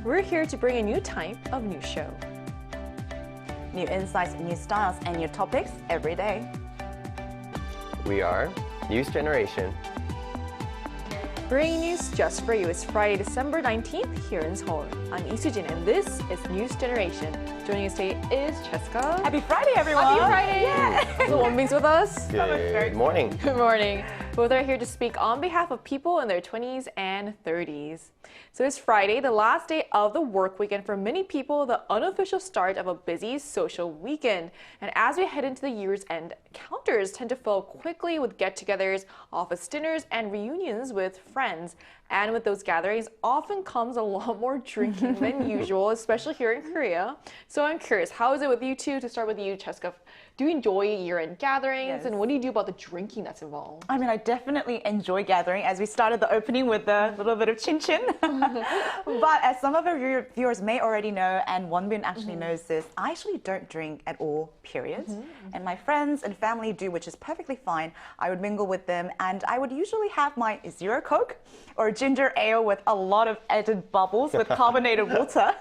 We're here to bring a new type of news show. New insights, new styles, and new topics every day. We are News Generation. Bringing news just for you. It's Friday, December 19th here in Seoul. I'm Isujin and this is News Generation. Joining us today is Cheska. Happy Friday, everyone! Happy Friday! Yeah. So Wonbing's with us. Good morning. Good morning. Both are here to speak on behalf of people in their 20s and 30s. So it's Friday, the last day of the work weekend for many people, the unofficial start of a busy social weekend. And as we head into the year's end, calendars tend to fill quickly with get-togethers, office dinners, and reunions with friends. And with those gatherings often comes a lot more drinking than usual, especially here in Korea. So I'm curious, how is it with you two? To start with you, Cheska, do you enjoy year-end gatherings? Yes. And what do you do about the drinking that's involved? I mean, I definitely enjoy gathering, as we started the opening with a little bit of chin-chin. But as some of our viewers may already know, and Wonbin actually knows this, I actually don't drink at all, period. And my friends and family do, which is perfectly fine. I would mingle with them, and I would usually have my Zero Coke or ginger ale with a lot of added bubbles with carbonated water.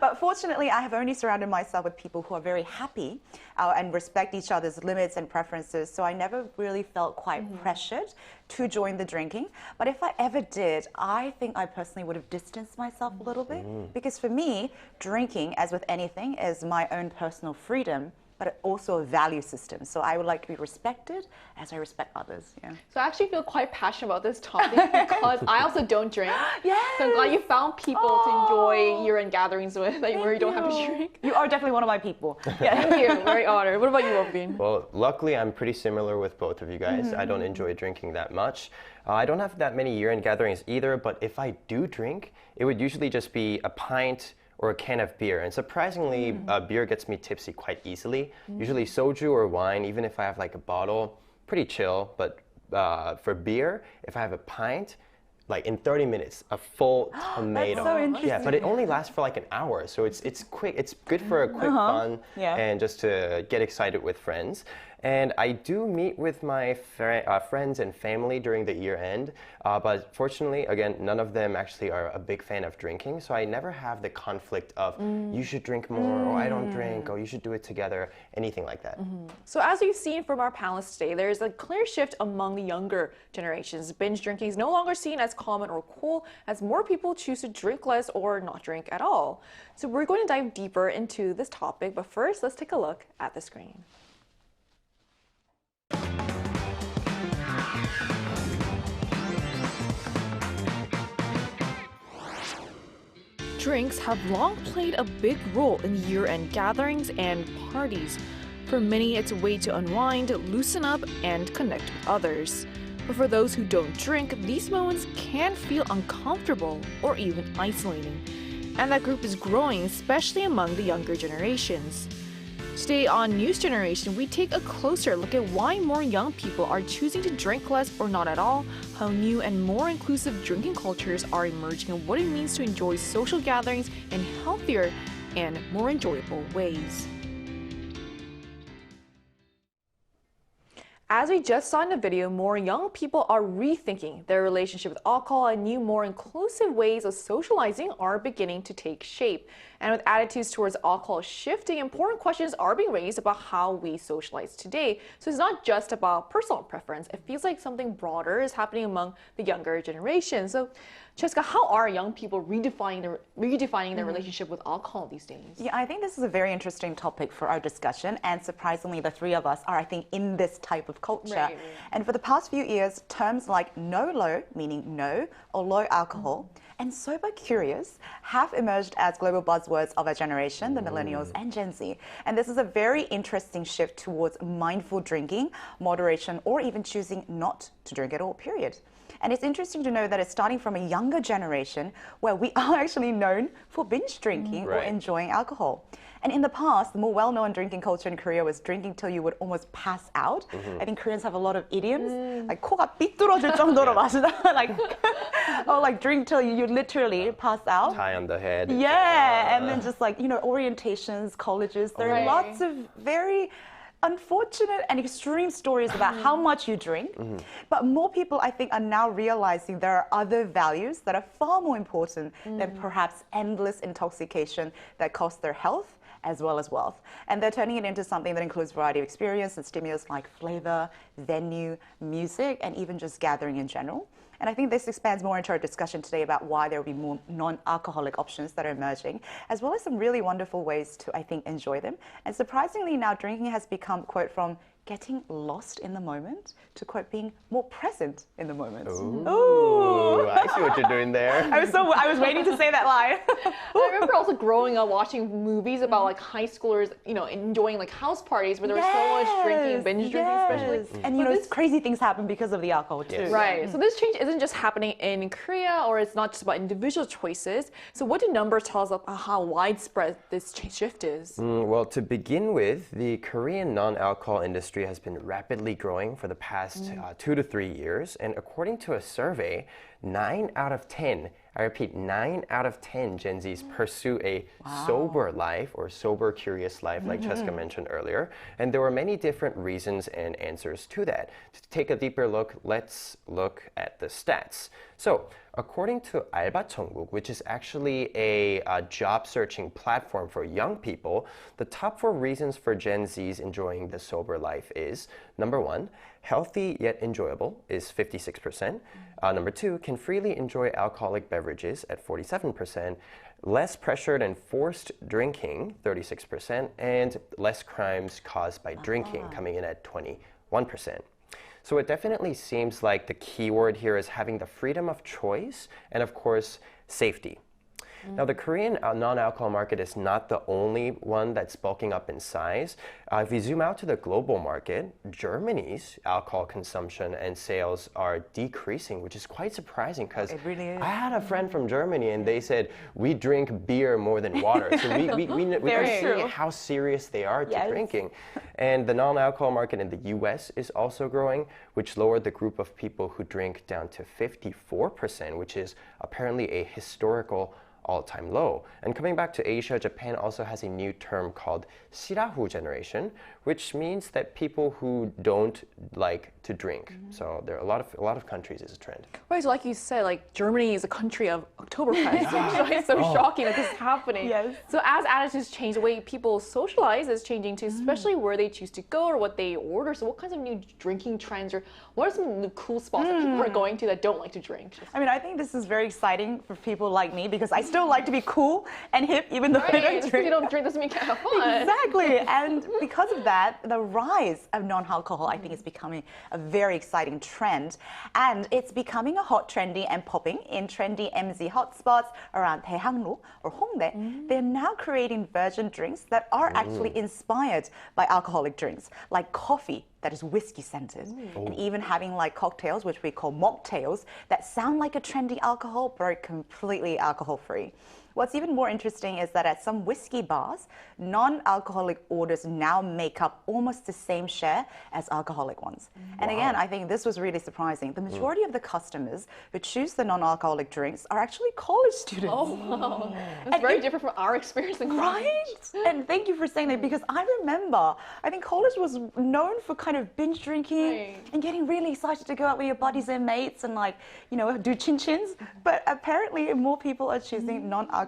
But fortunately, I have only surrounded myself with people who are very happy and respect each other's limits and preferences. So I never really felt quite pressured to join the drinking. But if I ever did, I think I personally would have distanced myself a little bit. Because for me, drinking, as with anything, is my own personal freedom, but also a value system. So I would like to be respected as I respect others. Yeah. So I actually feel quite passionate about this topic because I also don't drink. Yes. So I'm glad you found people to enjoy year-end gatherings with, like, where you don't have to drink. You are definitely one of my people. Yeah. Thank you. Very honored. What about you, Wonbin? Well, luckily, I'm pretty similar with both of you guys. I don't enjoy drinking that much. I don't have that many year-end gatherings either, but if I do drink, it would usually just be a pint or a can of beer. And surprisingly, beer gets me tipsy quite easily. Usually soju or wine, even if I have like a bottle, pretty chill. But for beer, if I have a pint, like in 30 minutes, a full tomato. That's so interesting. Yeah, but it only lasts for like an hour. So it's quick. It's good for a quick fun and just to get excited with friends. And I do meet with my friends and family during the year end, but fortunately, again, none of them actually are a big fan of drinking, so I never have the conflict of you should drink more, or I don't drink, or you should do it together, anything like that. So as we've seen from our panelists today, there's a clear shift among the younger generations. Binge drinking is no longer seen as common or cool, as more people choose to drink less or not drink at all. So we're going to dive deeper into this topic, but first, let's take a look at the screen. Drinks have long played a big role in year-end gatherings and parties. For many, it's a way to unwind, loosen up, and connect with others. But for those who don't drink, these moments can feel uncomfortable or even isolating. And that group is growing, especially among the younger generations. Today on News Generation, we take a closer look at why more young people are choosing to drink less or not at all, how new and more inclusive drinking cultures are emerging, and what it means to enjoy social gatherings in healthier and more enjoyable ways. As we just saw in the video, more young people are rethinking their relationship with alcohol, and new, more inclusive ways of socializing are beginning to take shape. And with attitudes towards alcohol shifting, important questions are being raised about how we socialize today. So it's not just about personal preference. It feels like something broader is happening among the younger generation. So, Cheska, how are young people redefining their relationship with alcohol these days? Yeah, I think this is a very interesting topic for our discussion, and surprisingly, the three of us are, I think, in this type of culture. Right. And for the past few years, terms like nolo, meaning no or low alcohol, and sobercurious have emerged as global buzzwords of our generation, the millennials and Gen Z. And this is a very interesting shift towards mindful drinking, moderation, or even choosing not to drink at all, period. And it's interesting to know that it's starting from a younger generation where we are actually known for binge drinking or enjoying alcohol. And in the past, the more well-known drinking culture in Korea was drinking till you would almost pass out. I think Koreans have a lot of idioms, like 코가 삐뚤어질 정도로 마시다, like drink till you literally pass out. Tie on the head. Yeah, and then just like, orientations, colleges, there are lots of very unfortunate and extreme stories about how much you drink. But more people, I think, are now realizing there are other values that are far more important than perhaps endless intoxication that costs their health as well as wealth. And they're turning it into something that includes a variety of experience and stimulus like flavor, venue, music, and even just gathering in general. And I think this expands more into our discussion today about why there will be more non-alcoholic options that are emerging, as well as some really wonderful ways to, I think, enjoy them. And surprisingly now, drinking has become, quote, from getting lost in the moment to, quote, being more present in the moment. Ooh, I see what you're doing there. I was waiting to say that line. I remember also growing up watching movies about like high schoolers, you know, enjoying like house parties where there was so much drinking, binge drinking especially. And you know, crazy things happen because of the alcohol too. Yes. Right. So this change isn't just happening in Korea, or it's not just about individual choices. So what do numbers tell us about how widespread this shift is? Well, to begin with, the Korean non-alcohol industry has been rapidly growing for the past 2 to 3 years. And according to a survey, 9 out of 10, I repeat, 9 out of 10 Gen Zs pursue a sober life or sober-curious life, like Cheska mentioned earlier. And there were many different reasons and answers to that. To take a deeper look, let's look at the stats. So, according to 알바천국, which is actually a job searching platform for young people, the top 4 reasons for Gen Zs enjoying the sober life is, number 1, healthy yet enjoyable is 56%. Number 2, can freely enjoy alcoholic beverages at 47%. Less pressured and forced drinking, 36%. And less crimes caused by drinking, coming in at 21%. So it definitely seems like the key word here is having the freedom of choice and, of course, safety. Now, the Korean non-alcohol market is not the only one that's bulking up in size. If we zoom out to the global market, Germany's alcohol consumption and sales are decreasing, which is quite surprising because I had a friend from Germany and they said, we drink beer more than water. So we can see how serious they are to drinking. And the non-alcohol market in the US is also growing, which lowered the group of people who drink down to 54%, which is apparently a historical all-time low. And coming back to Asia, Japan also has a new term called Shirahu generation, which means that people who don't like to drink. So there are a lot of countries is a trend. Right, so like you said, like Germany is a country of Oktoberfest. It's so shocking that this is happening. Yes. So as attitudes change, the way people socialize is changing too, especially where they choose to go or what they order. So what kinds of new drinking trends, or what are some new cool spots that people are going to that don't like to drink? I mean, I think this is very exciting for people like me because I still like to be cool and hip even though I don't If drink. you don't drink doesn't mean you can't have fun. Exactly. And because of that, the rise of non-alcohol, I think, is becoming a very exciting trend. And it's becoming a hot, trendy, and popping in trendy MZ hotspots around Daehangno or Hongdae. They're now creating version drinks that are actually inspired by alcoholic drinks, like coffee that is whiskey scented, and even having like cocktails, which we call mocktails, that sound like a trendy alcohol, but are completely alcohol free. What's even more interesting is that at some whiskey bars, non-alcoholic orders now make up almost the same share as alcoholic ones. And again, I think this was really surprising. The majority of the customers who choose the non-alcoholic drinks are actually college students. Oh, wow. That's very different from our experience in college. Right? And thank you for saying that, because I remember, I think college was known for kind of binge drinking and getting really excited to go out with your buddies and mates and, like, you know, do chin-chins. But apparently more people are choosing non-alcoholic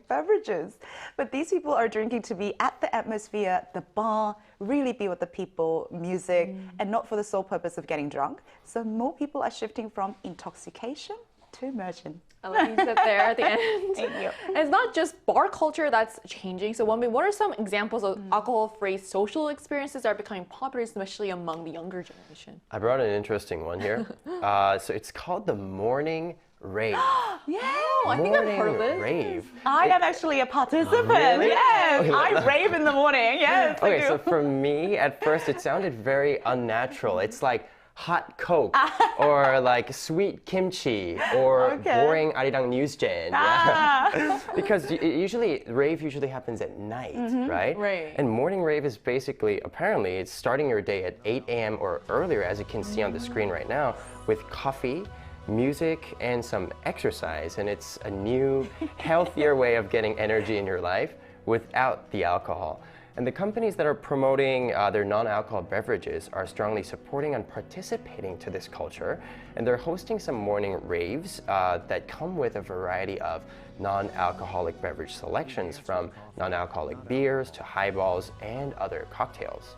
beverages. But these people are drinking to be at the atmosphere, the bar, really be with the people, music, and not for the sole purpose of getting drunk. So more people are shifting from intoxication to immersion. I like you said there at the end. Thank you. And it's not just bar culture that's changing. So Wonbin, what are some examples of alcohol-free social experiences that are becoming popular, especially among the younger generation? I brought an interesting one here. So it's called the morning rave. Yeah. I think I've heard of this. Rave. I am actually a participant. Really? Yes. Okay, I rave in the morning. Yes. I Okay, do. so for me, at first, it sounded very unnatural. It's like hot Coke, or like sweet kimchi, or boring arirang news gen. Yeah. Because rave usually happens at night, right? Right. And morning rave is basically, apparently, it's starting your day at 8 a.m. or earlier, as you can see on the screen right now, with coffee, music, and some exercise. And it's a new, healthier way of getting energy in your life without the alcohol. And the companies that are promoting their non-alcohol beverages are strongly supporting and participating to this culture. And they're hosting some morning raves that come with a variety of non-alcoholic beverage selections, from non-alcoholic beers to highballs and other cocktails.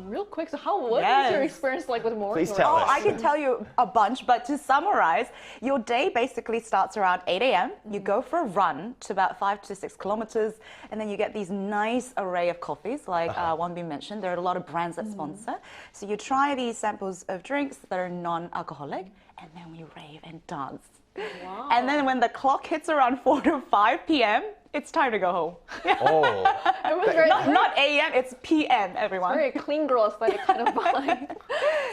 Real quick, so what is your experience like with morning? Please tell us. I can tell you a bunch, but to summarize, your day basically starts around 8 a.m. You go for a run to about 5 to 6 kilometers, and then you get these nice array of coffees, like Wonbin mentioned. There are a lot of brands that sponsor. So you try these samples of drinks that are non-alcoholic, and then we rave and dance. Wow. And then when the clock hits around 4 to 5 p.m., it's time to go home. Oh, Not a.m., it's p.m., everyone. Very clean girl aesthetic kind of vibe.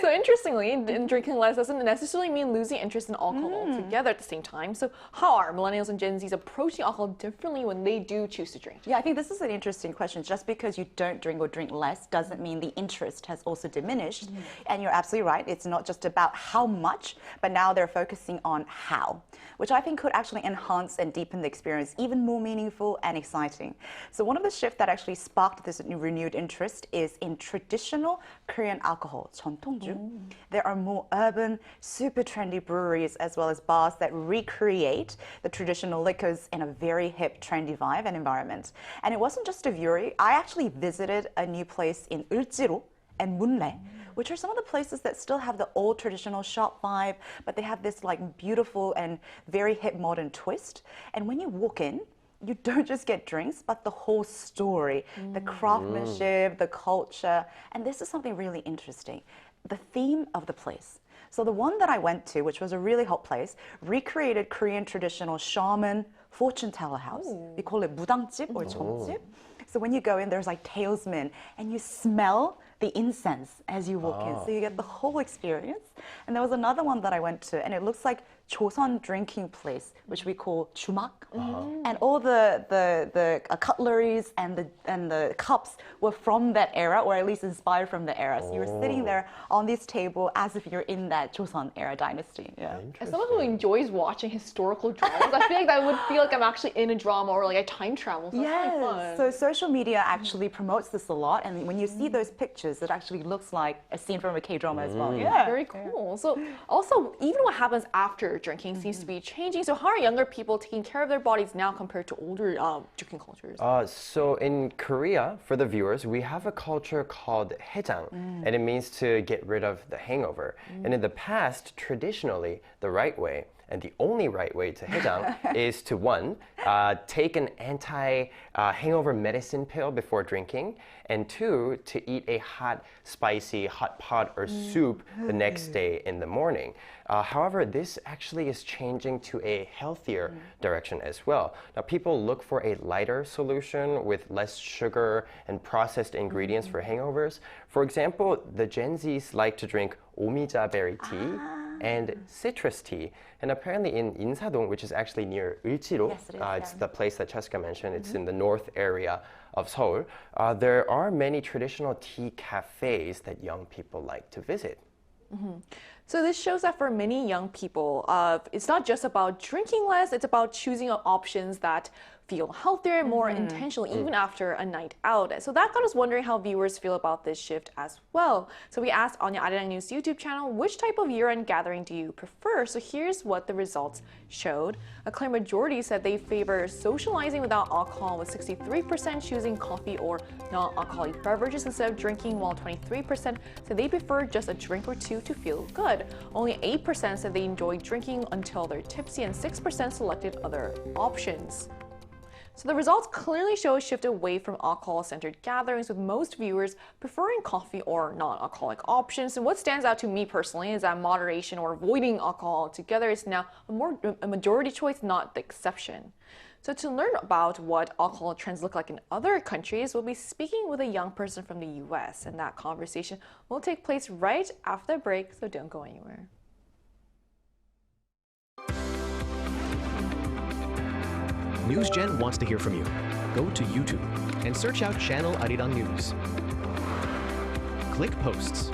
So interestingly, drinking less doesn't necessarily mean losing interest in alcohol altogether at the same time. So how are millennials and Gen Zs approaching alcohol differently when they do choose to drink? Yeah, I think this is an interesting question. Just because you don't drink or drink less doesn't mean the interest has also diminished. And you're absolutely right. It's not just about how much, but now they're focusing on how, which I think could actually enhance and deepen the experience even more meaningful and exciting. So one of the shifts that actually sparked this renewed interest is in traditional Korean alcohol, 전통주. There are more urban, super trendy breweries as well as bars that recreate the traditional liquors in a very hip, trendy vibe and environment. And it wasn't just a brewery. I actually visited a new place in Ulji로 and Munle, which are some of the places that still have the old traditional shop vibe, but they have this like beautiful and very hip modern twist. And when you walk in, you don't just get drinks, but the whole story, the craftsmanship, the culture. And this is something really interesting, the theme of the place. So the one that I went to, which was a really hot place, recreated Korean traditional shaman fortune teller house. We call it 무당집 or 점집. So when you go in, there's like talesmen, and you smell the incense as you walk in. So you get the whole experience. And there was another one that I went to, and it looks like Joseon drinking place, which we call 주막. And all the cutleries and the cups were from that era, or at least inspired from the era. So you were sitting there on this table as if you're in that Joseon era dynasty. Yeah. As someone who enjoys watching historical dramas, I feel like that would feel like I'm actually in a drama or like a time travel. So that's really fun. So social media actually promotes this a lot, and when you see those pictures, it actually looks like a scene from a K-drama as well. Yeah. Very cool. So also, even what happens after drinking seems to be changing. So how are younger people taking care of their bodies now compared to older drinking cultures? So in Korea, for the viewers, we have a culture called haejang, and it means to get rid of the hangover. And in the past, traditionally, the right way, and the only right way to haejang is to, one, take an anti-hangover medicine pill before drinking, and two, to eat a hot, spicy hot pot or soup the next day in the morning. However, this actually is changing to a healthier direction as well. Now, people look for a lighter solution with less sugar and processed ingredients for hangovers. For example, the Gen Zs like to drink 오미자 berry tea and citrus tea. And apparently in Insadong, which is actually near Ulji로, it's the place that Cheska mentioned, it's in the north area of Seoul, there are many traditional tea cafes that young people like to visit. So this shows that for many young people, it's not just about drinking less, it's about choosing options that feel healthier, more intentional, even after a night out. So that got us wondering how viewers feel about this shift as well. So we asked on the Arirang News YouTube channel, which type of year-end gathering do you prefer? So here's what the results showed. A clear majority said they favor socializing without alcohol, with 63% choosing coffee or non-alcoholic beverages instead of drinking, while 23% said they prefer just a drink or two to feel good. Only 8% said they enjoy drinking until they're tipsy, and 6% selected other options. So the results clearly show a shift away from alcohol-centered gatherings, with most viewers preferring coffee or non-alcoholic options. And what stands out to me personally is that moderation or avoiding alcohol altogether is now a majority choice, not the exception. So to learn about what alcohol trends look like in other countries, we'll be speaking with a young person from the US, and that conversation will take place right after the break, so don't go anywhere. NewsGen wants to hear from you. Go to YouTube and search out channel Arirang News. Click Posts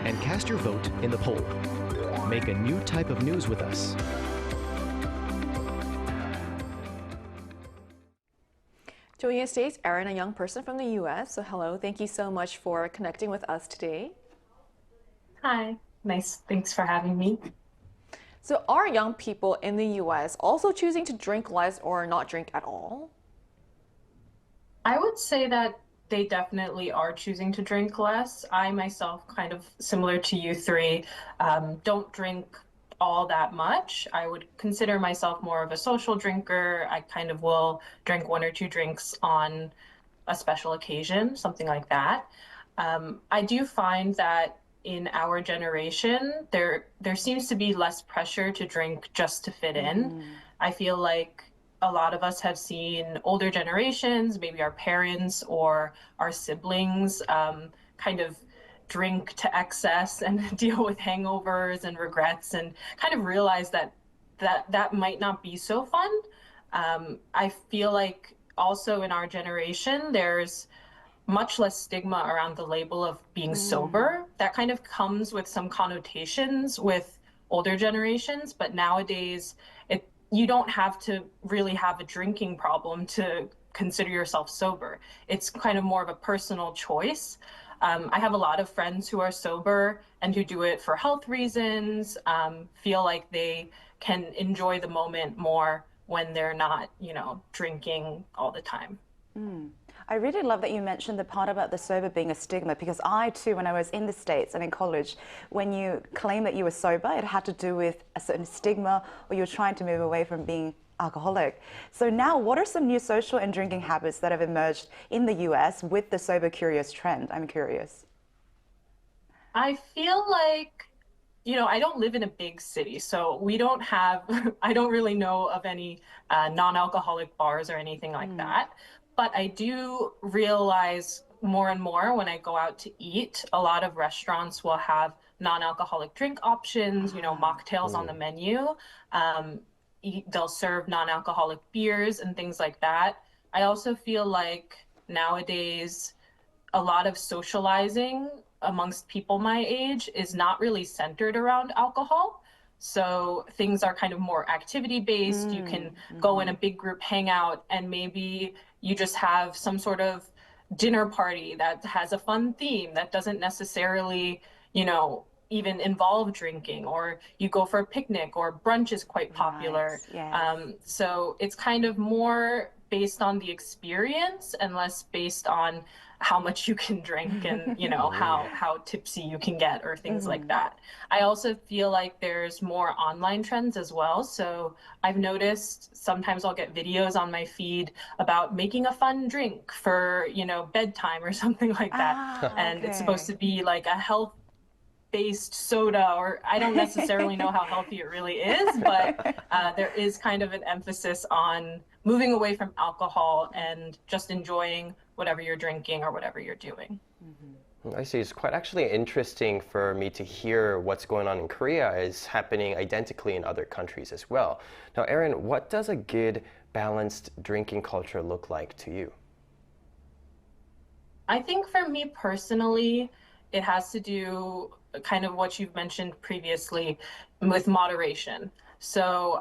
and cast your vote in the poll. Make a new type of news with us. joining us today is Erin, a young person from the US. So hello, thank you so much for connecting with us today. Hi, nice. Thanks for having me. So are young people in the US also choosing to drink less or not drink at all? I would say that they definitely are choosing to drink less. I myself, kind of similar to you three, don't drink all that much. I would consider myself more of a social drinker. I kind of will drink 1 or 2 drinks on a special occasion, something like that. I do find that in our generation, there seems to be less pressure to drink just to fit in. I feel like a lot of us have seen older generations, maybe our parents or our siblings, kind of drink to excess and deal with hangovers and regrets, and kind of realize that might not be so fun. I feel like also in our generation, there's much less stigma around the label of being sober. That kind of comes with some connotations with older generations, but nowadays you don't have to really have a drinking problem to consider yourself sober. It's kind of more of a personal choice. I have a lot of friends who are sober and who do it for health reasons, feel like they can enjoy the moment more when they're not, drinking all the time. I really love that you mentioned the part about the sober being a stigma, because I too, when I was in the States and in college, when you claim that you were sober, it had to do with a certain stigma, or you were trying to move away from being alcoholic. So now, what are some new social and drinking habits that have emerged in the US with the sober-curious trend? I'm curious. I feel like, I don't live in a big city, so we don't have, I don't really know of any non-alcoholic bars or anything like that. But I do realize more and more when I go out to eat, a lot of restaurants will have non-alcoholic drink options, mocktails on the menu. They'll serve non-alcoholic beers and things like that. I also feel like nowadays, a lot of socializing amongst people my age is not really centered around alcohol. So things are kind of more activity-based. You can go in a big group hangout, and maybe you just have some sort of dinner party that has a fun theme that doesn't necessarily, even involve drinking, or you go for a picnic, or brunch is quite popular. So it's kind of more based on the experience and less based on how much you can drink and how tipsy you can get or things like that. I also feel like there's more online trends as well. So I've noticed sometimes I'll get videos on my feed about making a fun drink for bedtime or something like that. And it's supposed to be like a health-based soda, or I don't necessarily know how healthy it really is, but there is kind of an emphasis on moving away from alcohol and just enjoying whatever you're drinking or whatever you're doing. I see. It's quite actually interesting for me to hear what's going on in Korea is happening identically in other countries as well. Now, Erin, what does a good, balanced drinking culture look like to you? I think for me personally, it has to do kind of what you've mentioned previously with moderation. So,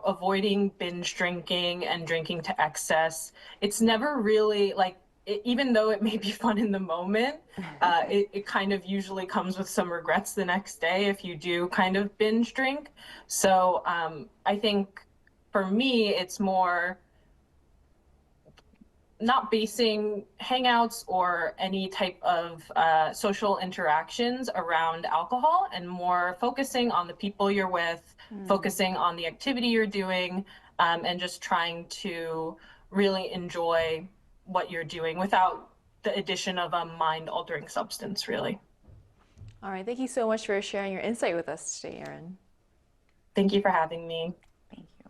avoiding binge drinking and drinking to excess. It's never really even though it may be fun in the moment, it kind of usually comes with some regrets the next day if you do kind of binge drink. So I think for me, it's more not basing hangouts or any type of social interactions around alcohol, and more focusing on the people you're with, focusing on the activity you're doing, and just trying to really enjoy what you're doing without the addition of a mind-altering substance, really. All right, thank you so much for sharing your insight with us today, Erin. Thank you for having me. Thank you.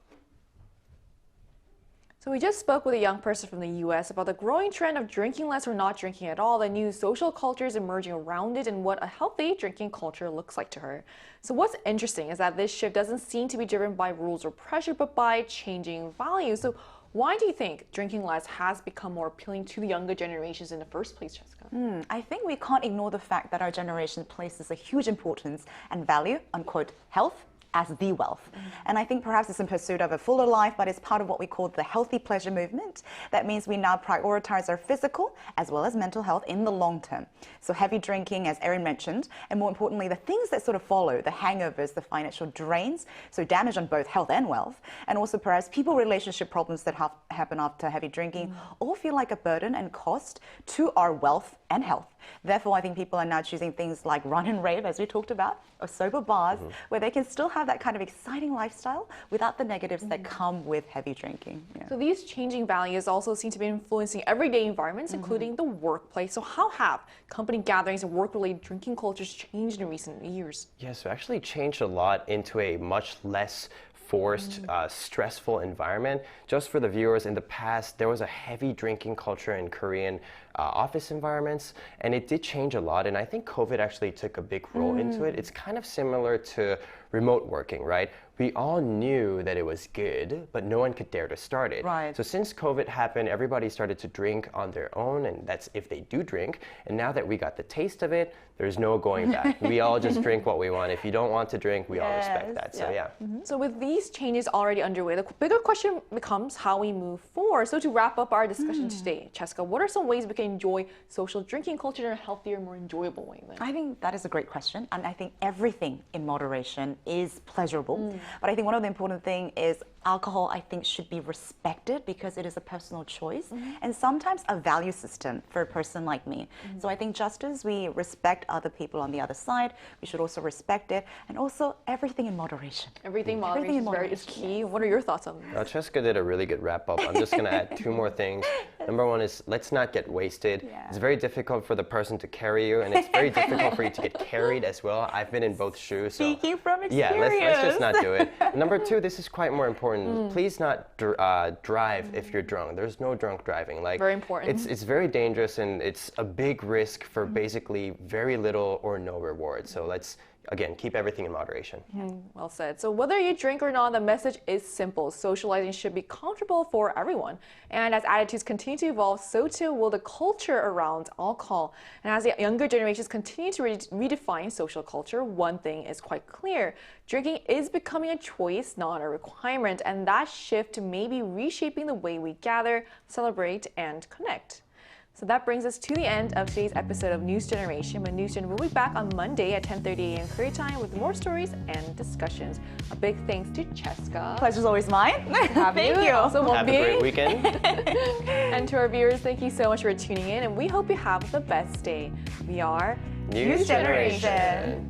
So we just spoke with a young person from the US about the growing trend of drinking less or not drinking at all, the new social cultures emerging around it, and what a healthy drinking culture looks like to her. So what's interesting is that this shift doesn't seem to be driven by rules or pressure, but by changing values. So why do you think drinking less has become more appealing to the younger generations in the first place, Jessica? I think we can't ignore the fact that our generation places a huge importance and value on, quote, health as the wealth. And I think perhaps it's in pursuit of a fuller life, but it's part of what we call the healthy pleasure movement. That means we now prioritize our physical as well as mental health in the long term. So heavy drinking, as Erin mentioned, and more importantly, the things that sort of follow, the hangovers, the financial drains, so damage on both health and wealth, and also perhaps people relationship problems that happen after heavy drinking, all feel like a burden and cost to our wealth and health. Therefore, I think people are now choosing things like run and rave, as we talked about, or sober bars, where they can still have that kind of exciting lifestyle without the negatives that come with heavy drinking. Yeah. So these changing values also seem to be influencing everyday environments, including the workplace. So how have company gatherings and work-related drinking cultures changed in recent years? Yeah, so actually changed a lot into a much less forced, stressful environment. Just for the viewers, in the past, there was a heavy drinking culture in Korean office environments, and it did change a lot, and I think COVID actually took a big role into it. It's kind of similar to remote working, right? We all knew that it was good, but no one could dare to start it. Right. So since COVID happened, everybody started to drink on their own, and that's if they do drink. And now that we got the taste of it, there's no going back. We all just drink what we want. If you don't want to drink, we all respect that. So yeah. So with these changes already underway, the bigger question becomes how we move forward. So to wrap up our discussion today, Cheska, what are some ways we can enjoy social drinking culture in a healthier, more enjoyable way? Then? I think that is a great question, and I think everything in moderation is pleasurable. But I think one of the important things is alcohol, I think, should be respected because it is a personal choice and sometimes a value system for a person like me. So I think just as we respect other people on the other side, we should also respect it, and also everything in moderation. Everything moderation is key. What are your thoughts on this? Cheska did a really good wrap up. I'm just going to add two more things. Number one is let's not get wasted. It's very difficult for the person to carry you, and it's very difficult for you to get carried as well. I've been in both shoes. So Speaking from experience. yeah, let's just not do it. Number two, this is quite more important. Please not drive if you're drunk. There's no drunk driving. Like, very important. It's very dangerous, and it's a big risk for basically very little or no reward. So let's, again, keep everything in moderation. Well said. So whether you drink or not, the message is simple. Socializing should be comfortable for everyone. And as attitudes continue to evolve, so too will the culture around alcohol. And as the younger generations continue to redefine social culture, one thing is quite clear. Drinking is becoming a choice, not a requirement. And that shift may be reshaping the way we gather, celebrate, and connect. So that brings us to the end of today's episode of News Generation. But News Gen will be back on Monday at 10:30 a.m. Korea time with more stories and discussions. A big thanks to Cheska. Pleasure's always mine. Thank you. Also, Have a great weekend. And to our viewers, thank you so much for tuning in, and we hope you have the best day. We are News Generation.